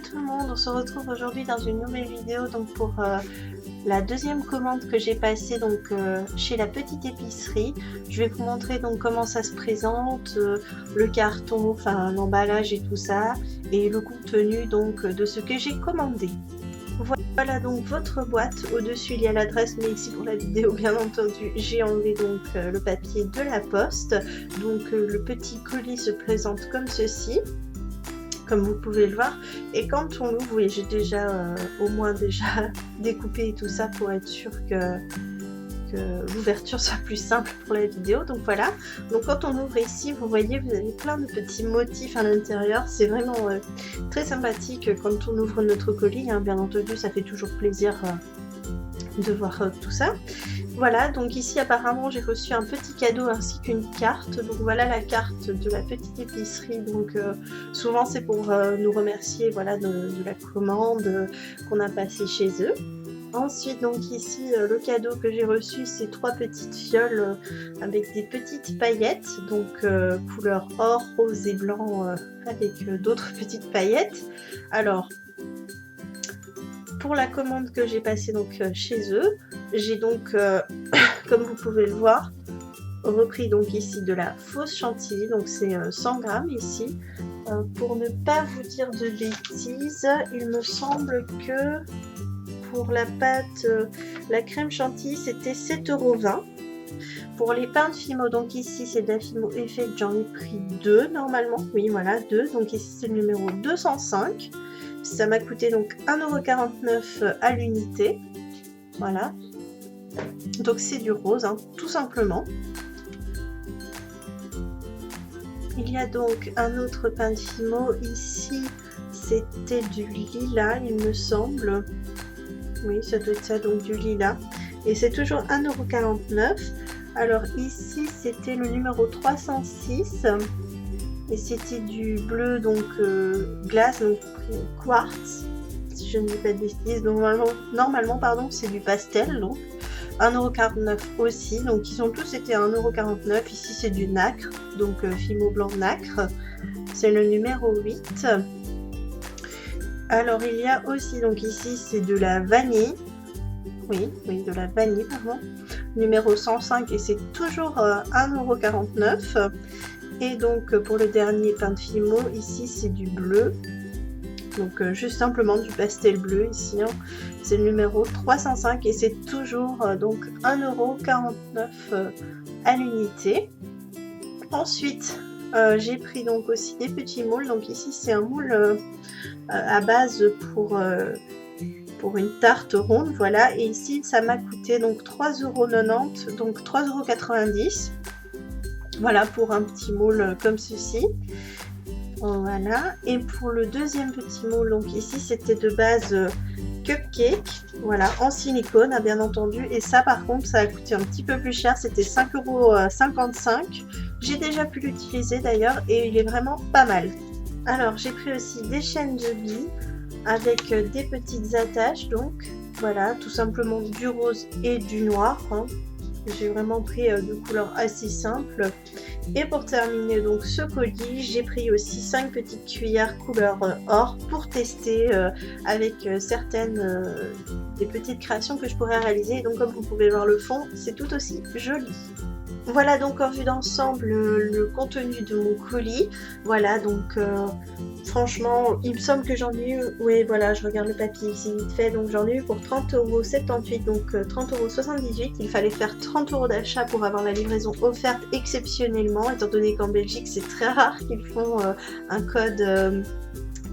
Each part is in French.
tout le monde, on se retrouve aujourd'hui dans une nouvelle vidéo donc pour la deuxième commande que j'ai passée donc chez la petite épicerie. Je vais vous montrer donc comment ça se présente, le carton, enfin l'emballage et tout ça, et le contenu donc de ce que j'ai commandé. Voilà donc votre boîte, au-dessus il y a l'adresse, mais ici pour la vidéo bien entendu j'ai enlevé donc le papier de la poste. Donc le petit colis se présente comme ceci, comme vous pouvez le voir, et quand on l'ouvre, oui, j'ai déjà au moins déjà découpé tout ça pour être sûr que l'ouverture soit plus simple pour la vidéo. Donc voilà, donc quand on ouvre ici, vous voyez, vous avez plein de petits motifs à l'intérieur. C'est vraiment très sympathique quand on ouvre notre colis, hein. Bien entendu ça fait toujours plaisir de voir tout ça. Voilà, donc ici apparemment j'ai reçu un petit cadeau ainsi qu'une carte. Donc voilà la carte de la petite épicerie. Donc souvent c'est pour nous remercier, voilà, de la commande qu'on a passée chez eux. Ensuite donc ici le cadeau que j'ai reçu, c'est 3 petites fioles avec des petites paillettes, donc couleur or, rose et blanc, avec d'autres petites paillettes. Alors pour la commande que j'ai passée donc chez eux, j'ai donc comme vous pouvez le voir, repris donc ici de la fausse chantilly, donc c'est 100 grammes ici. Pour ne pas vous dire de bêtises, il me semble que pour la pâte, la crème chantilly, c'était 7,20 €. Pour les pains de Fimo, donc ici c'est de la Fimo Effect, j'en ai pris 2 normalement, oui voilà 2, donc ici c'est le numéro 205. Ça m'a coûté donc 1,49 € à l'unité, voilà. Donc c'est du rose, hein, tout simplement. Il y a donc un autre pain de Fimo, ici c'était du lilas il me semble. Oui, ça doit être ça, donc du lilas. Et c'est toujours 1,49 €. Alors ici c'était le numéro 306. Et c'était du bleu, donc glace, donc quartz, si je ne dis pas de bêtises. Donc normalement pardon, c'est du pastel, donc 1,49 € aussi. Donc ils ont tous été à 1,49 €. Ici c'est du nacre, donc Fimo blanc nacre. C'est le numéro 8. Alors il y a aussi, donc ici c'est de la vanille. Oui, de la vanille, pardon. Numéro 105 et c'est toujours 1,49 €. Et donc pour le dernier pain de Fimo, ici c'est du bleu, donc juste simplement du pastel bleu ici, hein. C'est le numéro 305 et c'est toujours donc 1,49 € à l'unité. Ensuite j'ai pris donc aussi des petits moules, donc ici c'est un moule à base pour une tarte ronde, voilà, et ici ça m'a coûté donc 3,90 €, donc 3,90 €. Voilà pour un petit moule comme ceci. Voilà. Et pour le deuxième petit moule, donc ici c'était de base cupcake, voilà, en silicone, hein, bien entendu. Et ça par contre ça a coûté un petit peu plus cher, c'était 5,55 €. J'ai déjà pu l'utiliser d'ailleurs et il est vraiment pas mal. Alors j'ai pris aussi des chaînes de billes avec des petites attaches, donc voilà, tout simplement du rose et du noir, hein. J'ai vraiment pris de couleurs assez simples. Et pour terminer donc ce colis, j'ai pris aussi 5 petites cuillères couleur or pour tester avec certaines des petites créations que je pourrais réaliser. Et donc comme vous pouvez voir le fond, c'est tout aussi joli. Voilà donc en vue d'ensemble le contenu de mon colis. Voilà donc franchement il me semble que j'en ai eu, oui voilà, je regarde le papier ici vite fait, donc j'en ai eu pour 30,78 €, donc 30,78 €. Il fallait faire 30 € d'achat pour avoir la livraison offerte exceptionnellement, étant donné qu'en Belgique c'est très rare qu'ils font un code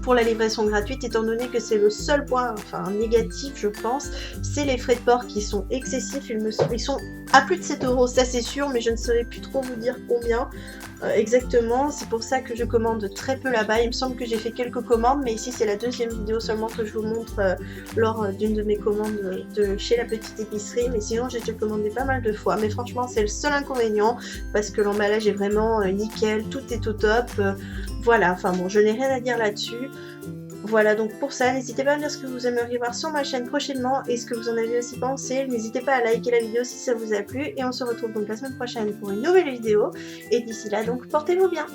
pour la livraison gratuite, étant donné que c'est le seul point, enfin négatif je pense, c'est les frais de port qui sont excessifs. Ils sont à plus de 7 €, ça c'est sûr, mais je ne saurais plus trop vous dire combien exactement. C'est pour ça que je commande très peu là-bas. Il me semble que j'ai fait quelques commandes, mais ici c'est la deuxième vidéo seulement que je vous montre lors d'une de mes commandes de chez la petite épicerie. Mais sinon j'ai déjà commandé pas mal de fois, mais franchement c'est le seul inconvénient, parce que l'emballage est vraiment nickel, tout est au top. Voilà, enfin bon, je n'ai rien à dire là-dessus. Voilà donc pour ça, n'hésitez pas à me dire ce que vous aimeriez voir sur ma chaîne prochainement et ce que vous en avez aussi pensé. N'hésitez pas à liker la vidéo si ça vous a plu et on se retrouve donc la semaine prochaine pour une nouvelle vidéo. Et d'ici là donc portez-vous bien.